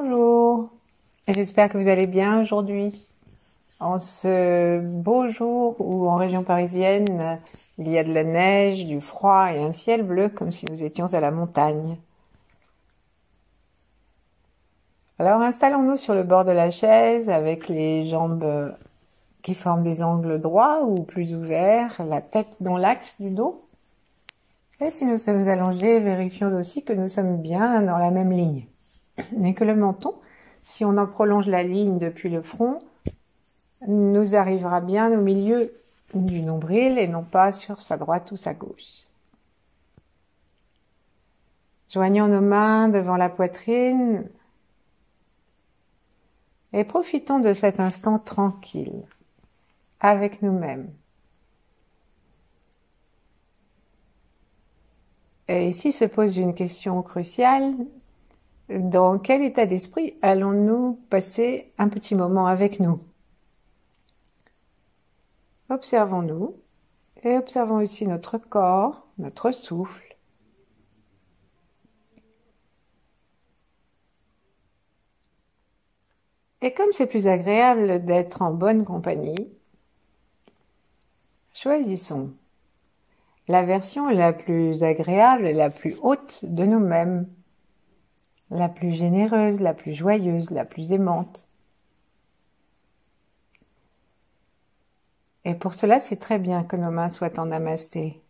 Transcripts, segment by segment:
Bonjour, j'espère que vous allez bien aujourd'hui. En ce beau jour où en région parisienne, il y a de la neige, du froid et un ciel bleu comme si nous étions à la montagne. Alors installons-nous sur le bord de la chaise avec les jambes qui forment des angles droits ou plus ouverts, la tête dans l'axe du dos. Et si nous sommes allongés, vérifions aussi que nous sommes bien dans la même ligne. Et que le menton, si on en prolonge la ligne depuis le front, nous arrivera bien au milieu du nombril et non pas sur sa droite ou sa gauche. Joignons nos mains devant la poitrine et profitons de cet instant tranquille, avec nous-mêmes. Et ici se pose une question cruciale. Dans quel état d'esprit allons-nous passer un petit moment avec nous ? Observons-nous et observons aussi notre corps, notre souffle. Et comme c'est plus agréable d'être en bonne compagnie, choisissons la version la plus agréable et la plus haute de nous-mêmes, la plus généreuse, la plus joyeuse, la plus aimante. Et pour cela, c'est très bien que nos mains soient en namasté.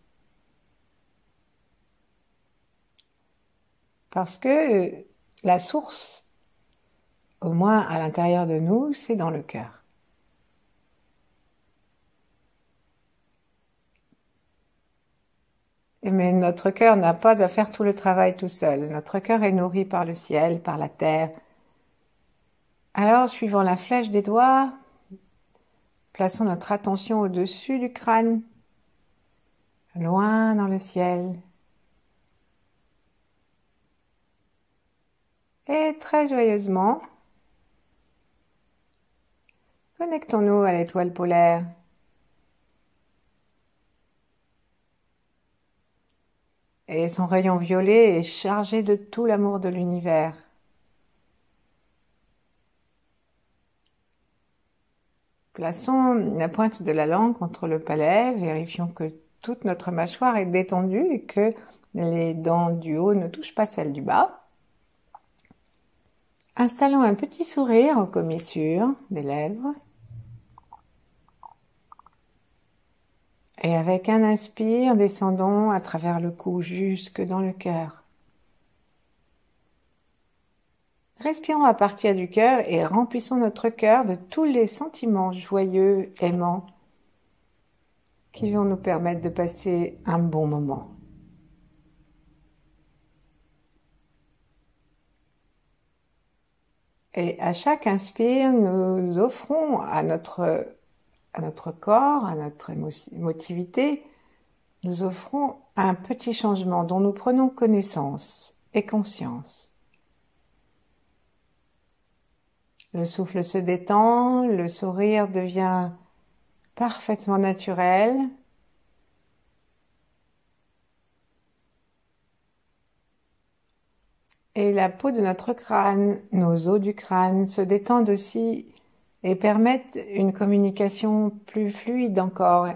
Parce que la source, au moins à l'intérieur de nous, c'est dans le cœur. Mais notre cœur n'a pas à faire tout le travail tout seul. Notre cœur est nourri par le ciel, par la terre. Alors, suivant la flèche des doigts, plaçons notre attention au-dessus du crâne, loin dans le ciel. Et très joyeusement, connectons-nous à l'étoile polaire. Et son rayon violet est chargé de tout l'amour de l'univers. Plaçons la pointe de la langue contre le palais, vérifions que toute notre mâchoire est détendue et que les dents du haut ne touchent pas celles du bas. Installons un petit sourire aux commissures des lèvres. Et avec un inspire, descendons à travers le cou jusque dans le cœur. Respirons à partir du cœur et remplissons notre cœur de tous les sentiments joyeux, aimants, qui vont nous permettre de passer un bon moment. Et à chaque inspire, nous offrons à notre corps, à notre émotivité, nous offrons un petit changement dont nous prenons connaissance et conscience. Le souffle se détend, le sourire devient parfaitement naturel. Et la peau de notre crâne, nos os du crâne se détendent aussi et permettent une communication plus fluide encore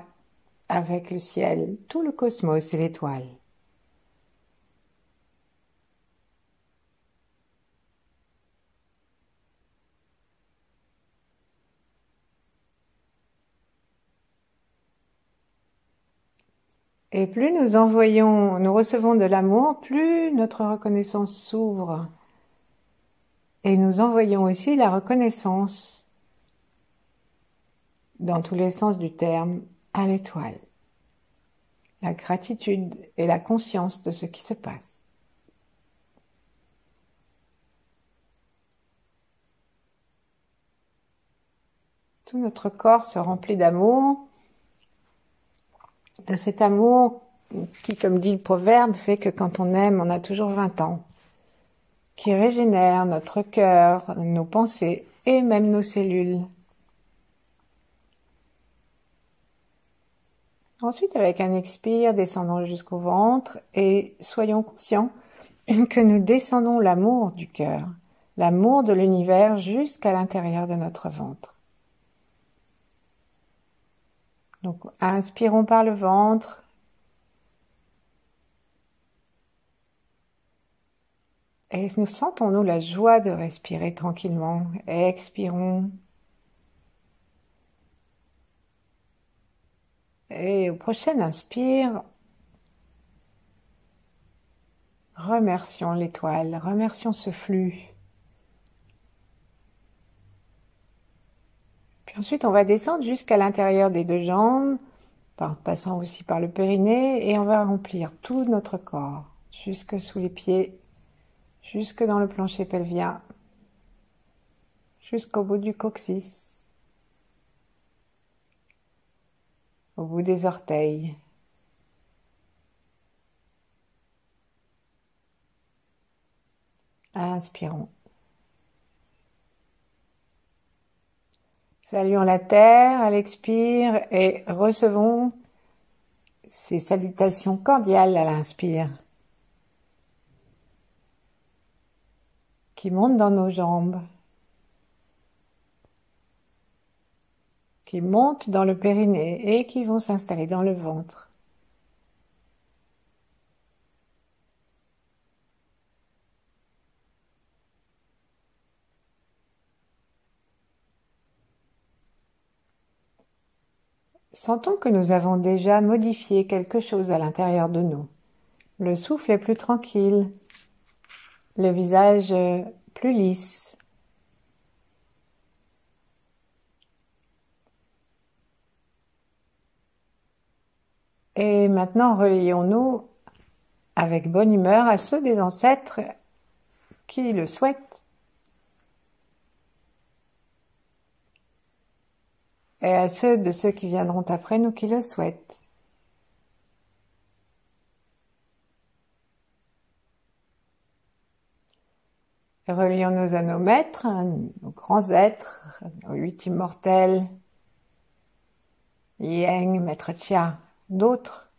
avec le ciel, tout le cosmos et l'étoile. Et plus nous recevons de l'amour, plus notre reconnaissance s'ouvre. Et nous envoyons aussi la reconnaissance, dans tous les sens du terme, à l'étoile. La gratitude et la conscience de ce qui se passe. Tout notre corps se remplit d'amour, de cet amour qui, comme dit le proverbe, fait que quand on aime, on a toujours 20 ans, qui régénère notre cœur, nos pensées et même nos cellules. Ensuite, avec un expire, descendons jusqu'au ventre et soyons conscients que nous descendons l'amour du cœur l'amour de l'univers jusqu'à l'intérieur de notre ventre. Donc, inspirons par le ventre. Et nous sentons-nous la joie de respirer tranquillement. Expirons. Et au prochain inspire, remercions l'étoile, remercions ce flux. Puis ensuite, on va descendre jusqu'à l'intérieur des deux jambes, passant aussi par le périnée, et on va remplir tout notre corps, jusque sous les pieds, jusque dans le plancher pelvien, jusqu'au bout du coccyx, au bout des orteils. Inspirons. Saluons la terre à l'expire et recevons ces salutations cordiales à l'inspire qui montent dans nos jambes, qui montent dans le périnée et qui vont s'installer dans le ventre. Sentons que nous avons déjà modifié quelque chose à l'intérieur de nous. Le souffle est plus tranquille, le visage plus lisse. Et maintenant, relions-nous avec bonne humeur à ceux des ancêtres qui le souhaitent. Et à ceux de ceux qui viendront après nous qui le souhaitent. Relions-nous à nos maîtres, nos grands êtres, nos 8 immortels, Yang, Maître Chia, d'autres.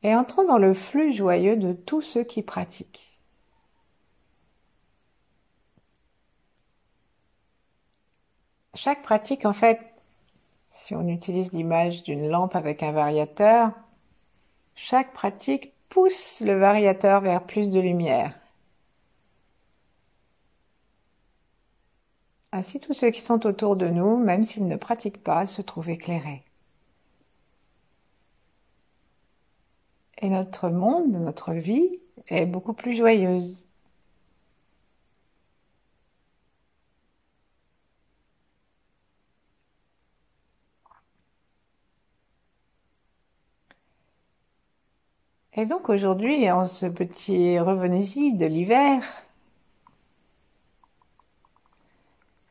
Et entrons dans le flux joyeux de tous ceux qui pratiquent. Chaque pratique, en fait, si on utilise l'image d'une lampe avec un variateur, chaque pratique pousse le variateur vers plus de lumière. Ainsi, tous ceux qui sont autour de nous, même s'ils ne pratiquent pas, se trouvent éclairés. Et notre monde, notre vie, est beaucoup plus joyeuse. Et donc aujourd'hui, en ce petit revenez-y de l'hiver,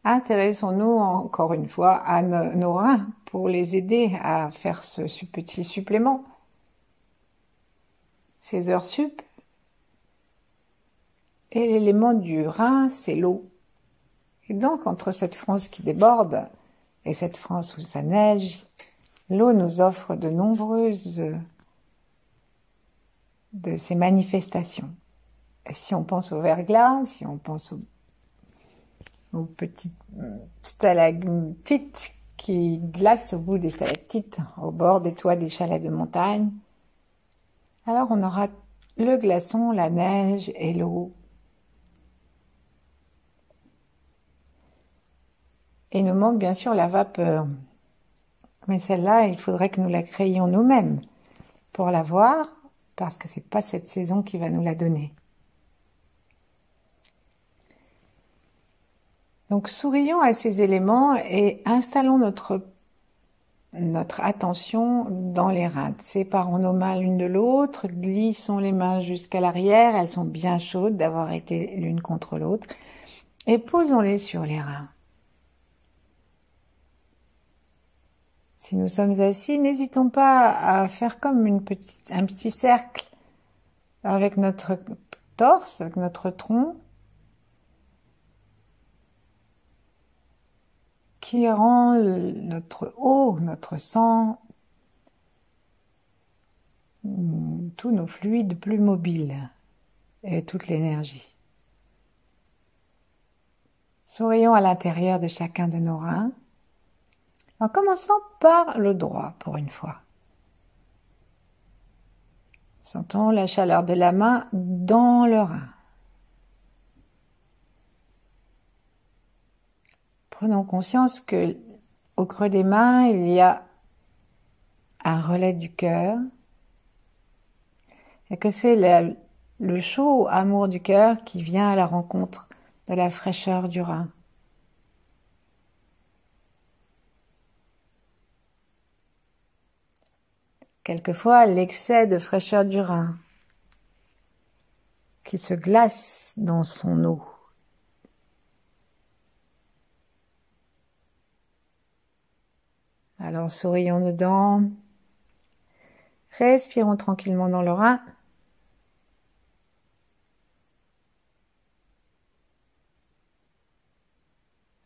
intéressons-nous encore une fois à nos reins pour les aider à faire ce petit supplément. Ces heures sup. Et l'élément du rein, c'est l'eau. Et donc, entre cette France qui déborde et cette France où ça neige, l'eau nous offre de nombreuses de ces manifestations. Et si on pense au verglas, si on pense aux petites stalagmites qui glacent au bout des stalactites, au bord des toits des chalets de montagne, alors on aura le glaçon, la neige et l'eau. Et il nous manque bien sûr la vapeur. Mais celle-là, il faudrait que nous la créions nous-mêmes pour la voir, parce que c'est pas cette saison qui va nous la donner. Donc sourions à ces éléments et installons notre attention dans les reins. Séparons nos mains l'une de l'autre, glissons les mains jusqu'à l'arrière, elles sont bien chaudes d'avoir été l'une contre l'autre, et posons-les sur les reins. Si nous sommes assis, n'hésitons pas à faire comme un petit cercle avec notre torse, avec notre tronc, qui rend notre eau, notre sang, tout tous nos fluides plus mobiles et toute l'énergie. Sourions à l'intérieur de chacun de nos reins, en commençant par le droit pour une fois. Sentons la chaleur de la main dans le rein. Prenons conscience que au creux des mains, il y a un relais du cœur et que c'est le chaud amour du cœur qui vient à la rencontre de la fraîcheur du rein. Quelquefois, l'excès de fraîcheur du rein qui se glace dans son eau. Alors sourions dedans, respirons tranquillement dans le rein.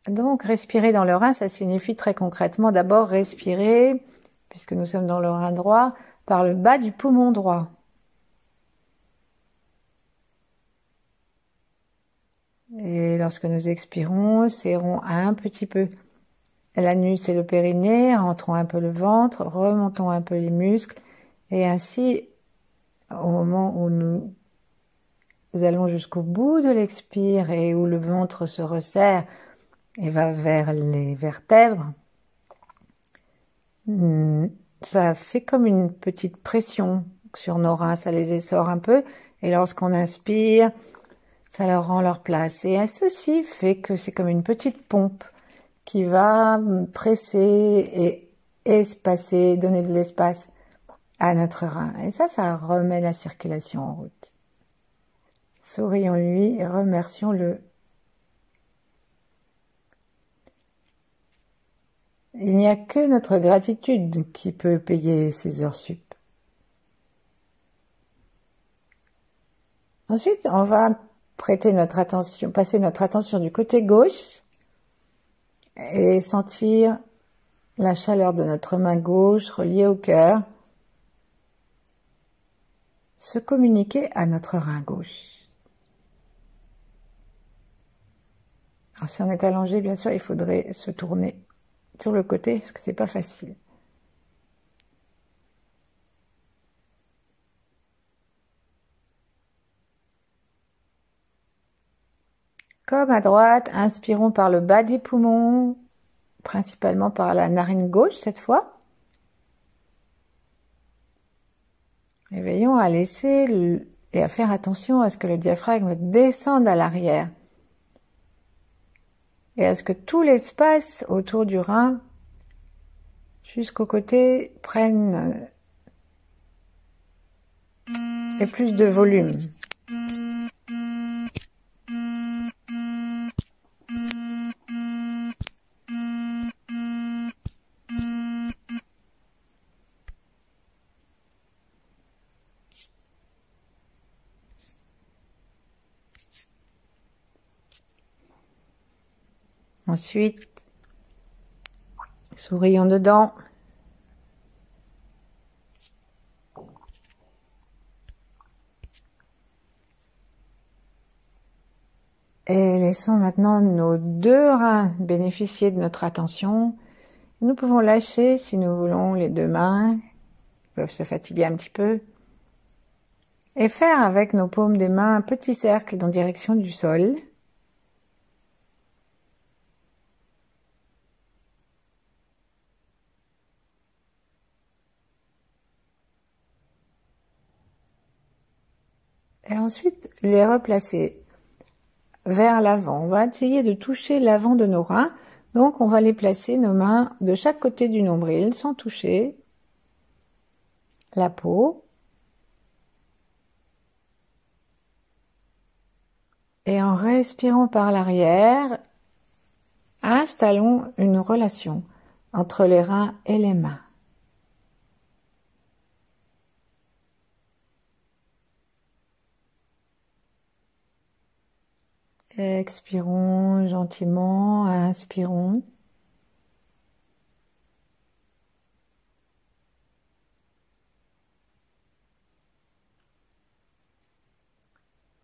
Donc respirer dans le rein, ça signifie très concrètement d'abord respirer, puisque nous sommes dans le rein droit, par le bas du poumon droit. Et lorsque nous expirons, serrons un petit peu l'anus et le périnée, rentrons un peu le ventre, remontons un peu les muscles, et ainsi, au moment où nous allons jusqu'au bout de l'expire et où le ventre se resserre et va vers les vertèbres, ça fait comme une petite pression sur nos reins, ça les essore un peu, et lorsqu'on inspire, ça leur rend leur place. Et ceci fait que c'est comme une petite pompe qui va presser et espacer, donner de l'espace à notre rein. Et ça remet la circulation en route. Sourions-lui et remercions-le. Il n'y a que notre gratitude qui peut payer ces heures sup. Ensuite, on va passer notre attention du côté gauche et sentir la chaleur de notre main gauche reliée au cœur se communiquer à notre rein gauche. Alors si on est allongé, bien sûr, il faudrait se tourner sur le côté parce que c'est pas facile. Comme à droite, inspirons par le bas des poumons, principalement par la narine gauche cette fois. Et veillons à laisser et à faire attention à ce que le diaphragme descende à l'arrière. Et à ce que tout l'espace autour du rein, jusqu'au côté, prenne et plus de volume. Ensuite, sourions dedans. Et laissons maintenant nos deux reins bénéficier de notre attention. Nous pouvons lâcher, si nous voulons, les deux mains, qui peuvent se fatiguer un petit peu, et faire avec nos paumes des mains un petit cercle en direction du sol. Et ensuite, les replacer vers l'avant. On va essayer de toucher l'avant de nos reins. Donc, on va les placer, nos mains, de chaque côté du nombril, sans toucher la peau. Et en respirant par l'arrière, installons une relation entre les reins et les mains. Expirons gentiment, inspirons.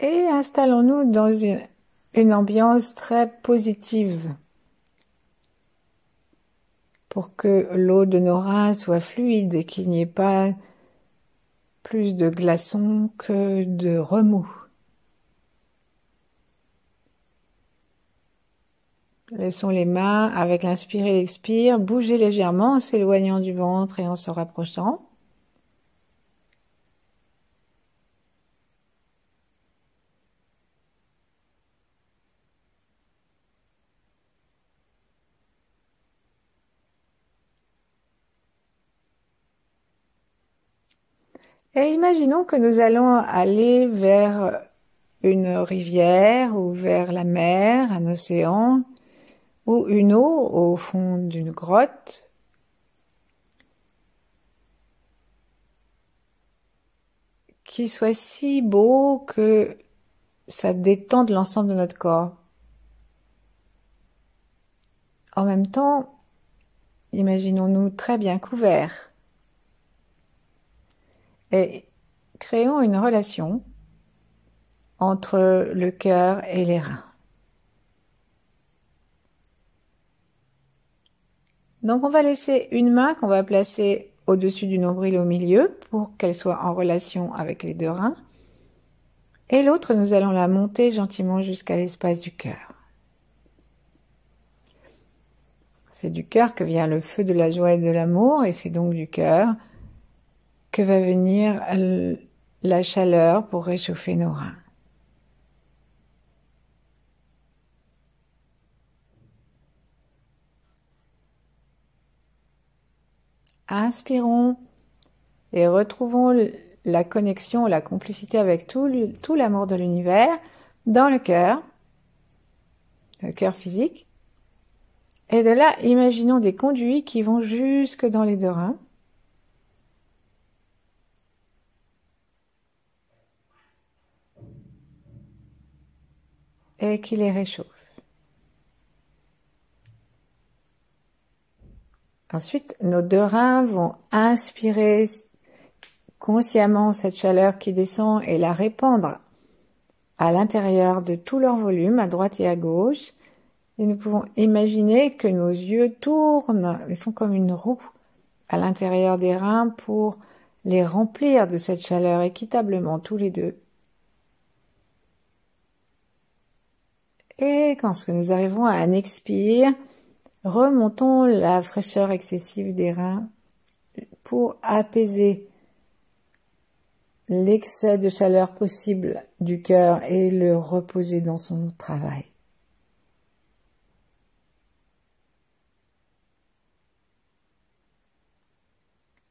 Et installons-nous dans une ambiance très positive pour que l'eau de nos reins soit fluide et qu'il n'y ait pas plus de glaçons que de remous. Laissons les mains, avec l'inspire et l'expire, bouger légèrement en s'éloignant du ventre et en se rapprochant. Et imaginons que nous allons aller vers une rivière ou vers la mer, un océan ou une eau au fond d'une grotte. Qui soit si beau que ça détende l'ensemble de notre corps. En même temps, imaginons-nous très bien couverts et créons une relation entre le cœur et les reins. Donc on va laisser une main qu'on va placer au-dessus du nombril au milieu pour qu'elle soit en relation avec les deux reins. Et l'autre, nous allons la monter gentiment jusqu'à l'espace du cœur. C'est du cœur que vient le feu de la joie et de l'amour, et c'est donc du cœur que va venir la chaleur pour réchauffer nos reins. Inspirons et retrouvons la connexion, la complicité avec tout l'amour de l'univers dans le cœur physique. Et de là, imaginons des conduits qui vont jusque dans les deux reins. Et qui les réchauffent. Ensuite, nos deux reins vont inspirer consciemment cette chaleur qui descend et la répandre à l'intérieur de tout leur volume, à droite et à gauche. Et nous pouvons imaginer que nos yeux tournent, ils font comme une roue à l'intérieur des reins pour les remplir de cette chaleur équitablement tous les deux. Et quand nous arrivons à un expire, remontons la fraîcheur excessive des reins pour apaiser l'excès de chaleur possible du cœur et le reposer dans son travail.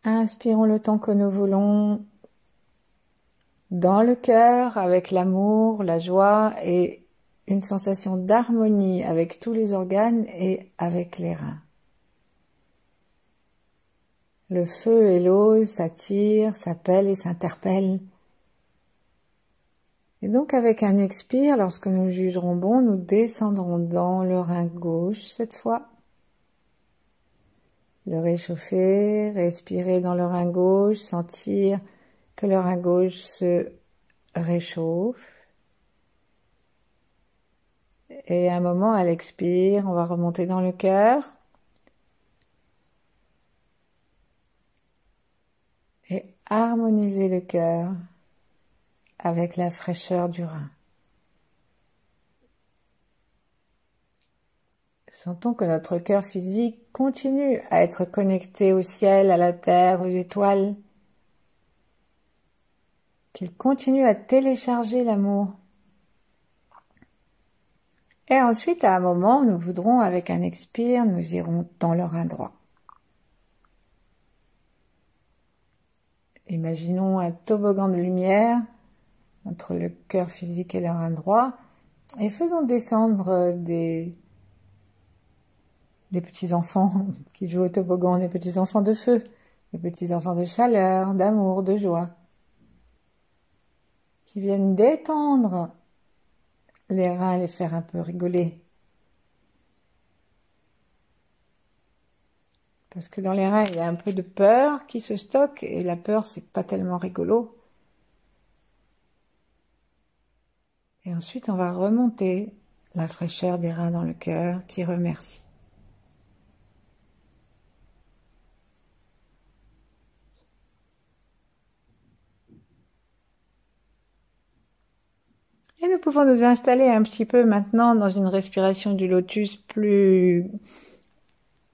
Inspirons le temps que nous voulons dans le cœur avec l'amour, la joie et une sensation d'harmonie avec tous les organes et avec les reins. Le feu et l'eau s'attirent, s'appellent et s'interpellent. Et donc avec un expire, lorsque nous jugerons bon, nous descendrons dans le rein gauche cette fois. Le réchauffer, respirer dans le rein gauche, sentir que le rein gauche se réchauffe. Et un moment, à l'expire, on va remonter dans le cœur. Et harmoniser le cœur avec la fraîcheur du rein. Sentons que notre cœur physique continue à être connecté au ciel, à la terre, aux étoiles. Qu'il continue à télécharger l'amour. Et ensuite, à un moment, nous voudrons, avec un expire, nous irons dans le rein droit. Imaginons un toboggan de lumière entre le cœur physique et le rein droit et faisons descendre des petits enfants qui jouent au toboggan, des petits enfants de feu, des petits enfants de chaleur, d'amour, de joie, qui viennent détendre les reins, les faire un peu rigoler. Parce que dans les reins, il y a un peu de peur qui se stocke, et la peur, c'est pas tellement rigolo. Et ensuite, on va remonter la fraîcheur des reins dans le cœur qui remercie. Et nous pouvons nous installer un petit peu maintenant dans une respiration du lotus plus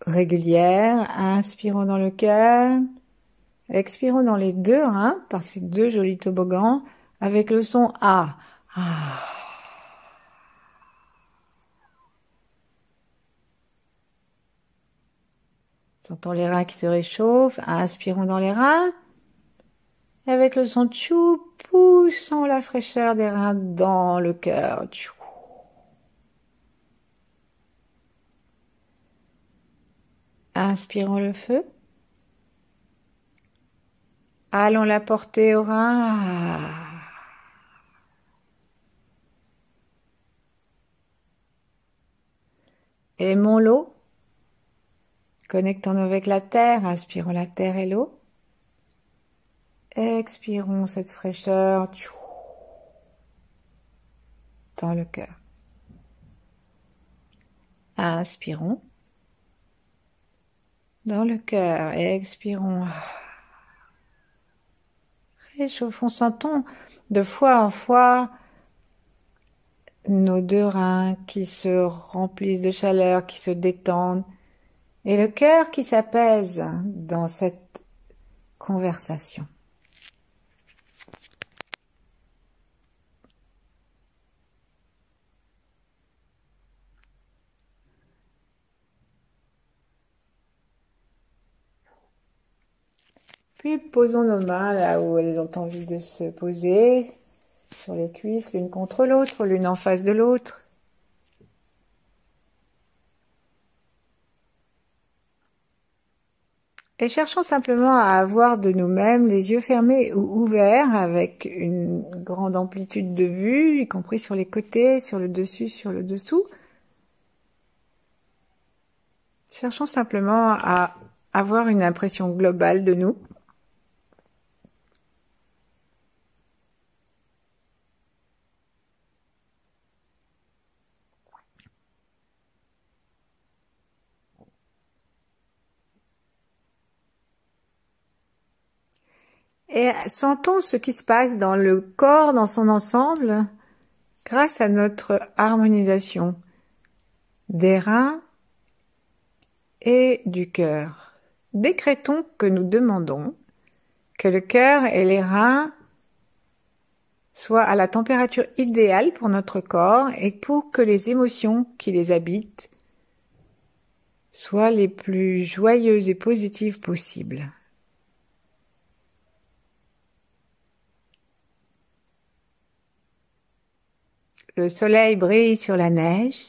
régulière. Inspirons dans le cœur. Expirons dans les deux reins, par ces deux jolis toboggans, avec le son A. Ah. Sentons les reins qui se réchauffent. Inspirons dans les reins. Et avec le son tchou, poussons la fraîcheur des reins dans le cœur. Tchou. Inspirons le feu. Allons la porter au rein. Aimons l'eau. Connectons-nous avec la terre. Inspirons la terre et l'eau. Expirons cette fraîcheur dans le cœur. Inspirons dans le cœur. Expirons. Réchauffons, sentons de fois en fois nos deux reins qui se remplissent de chaleur, qui se détendent, et le cœur qui s'apaise dans cette conversation. Puis posons nos mains là où elles ont envie de se poser, sur les cuisses, l'une contre l'autre, l'une en face de l'autre. Et cherchons simplement à avoir de nous-mêmes les yeux fermés ou ouverts avec une grande amplitude de vue, y compris sur les côtés, sur le dessus, sur le dessous. Cherchons simplement à avoir une impression globale de nous. Et sentons ce qui se passe dans le corps, dans son ensemble, grâce à notre harmonisation des reins et du cœur. Décrétons que nous demandons que le cœur et les reins soient à la température idéale pour notre corps et pour que les émotions qui les habitent soient les plus joyeuses et positives possibles. Le soleil brille sur la neige.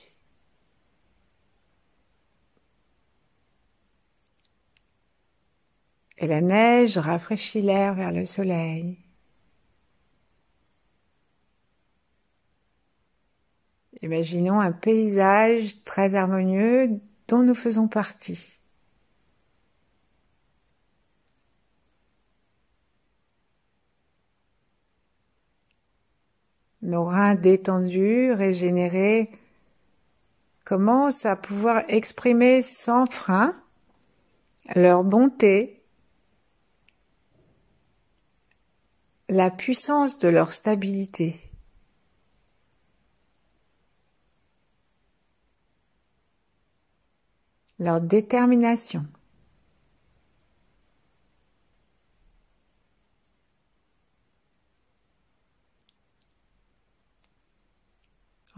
Et la neige rafraîchit l'air vers le soleil. Imaginons un paysage très harmonieux dont nous faisons partie. Nos reins détendus, régénérés, commencent à pouvoir exprimer sans frein leur bonté, la puissance de leur stabilité. Leur détermination.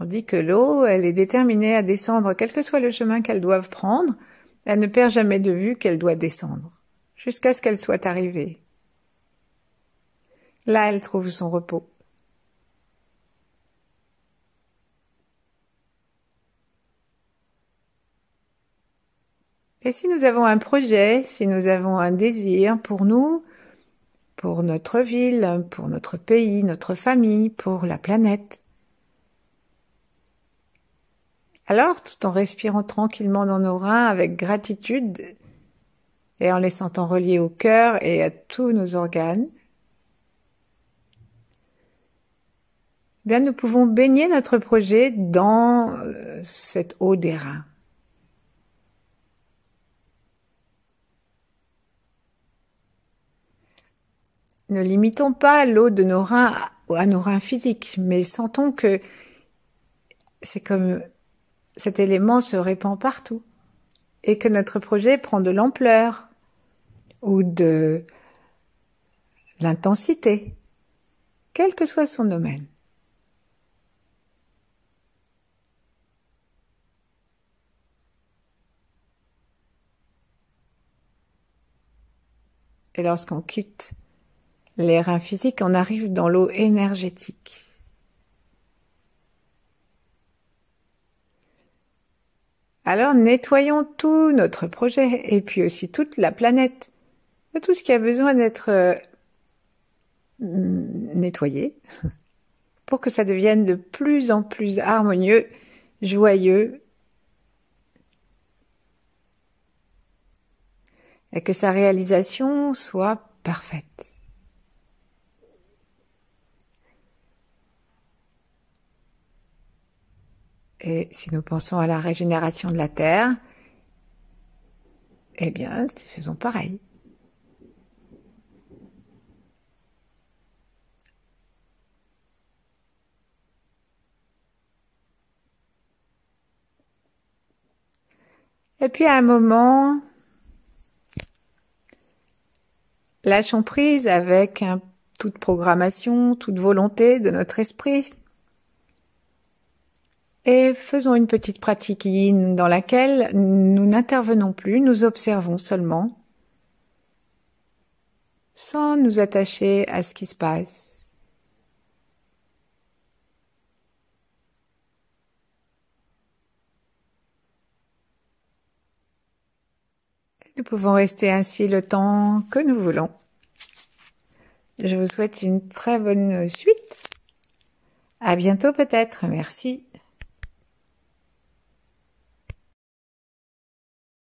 On dit que l'eau, elle est déterminée à descendre, quel que soit le chemin qu'elle doive prendre, elle ne perd jamais de vue qu'elle doit descendre, jusqu'à ce qu'elle soit arrivée. Là, elle trouve son repos. Et si nous avons un projet, si nous avons un désir pour nous, pour notre ville, pour notre pays, notre famille, pour la planète, alors, tout en respirant tranquillement dans nos reins avec gratitude et en les sentant reliés au cœur et à tous nos organes, eh bien nous pouvons baigner notre projet dans cette eau des reins. Ne limitons pas l'eau de nos reins à nos reins physiques, mais sentons que c'est comme cet élément se répand partout et que notre projet prend de l'ampleur ou de l'intensité, quel que soit son domaine. Et lorsqu'on quitte les reins physiques, on arrive dans l'eau énergétique. Alors nettoyons tout notre projet et puis aussi toute la planète, tout ce qui a besoin d'être nettoyé pour que ça devienne de plus en plus harmonieux, joyeux et que sa réalisation soit parfaite. Et si nous pensons à la régénération de la Terre, eh bien, faisons pareil. Et puis à un moment, lâchons prise avec toute programmation, toute volonté de notre esprit. Et faisons une petite pratique yin dans laquelle nous n'intervenons plus, nous observons seulement, sans nous attacher à ce qui se passe. Nous pouvons rester ainsi le temps que nous voulons. Je vous souhaite une très bonne suite. À bientôt peut-être. Merci.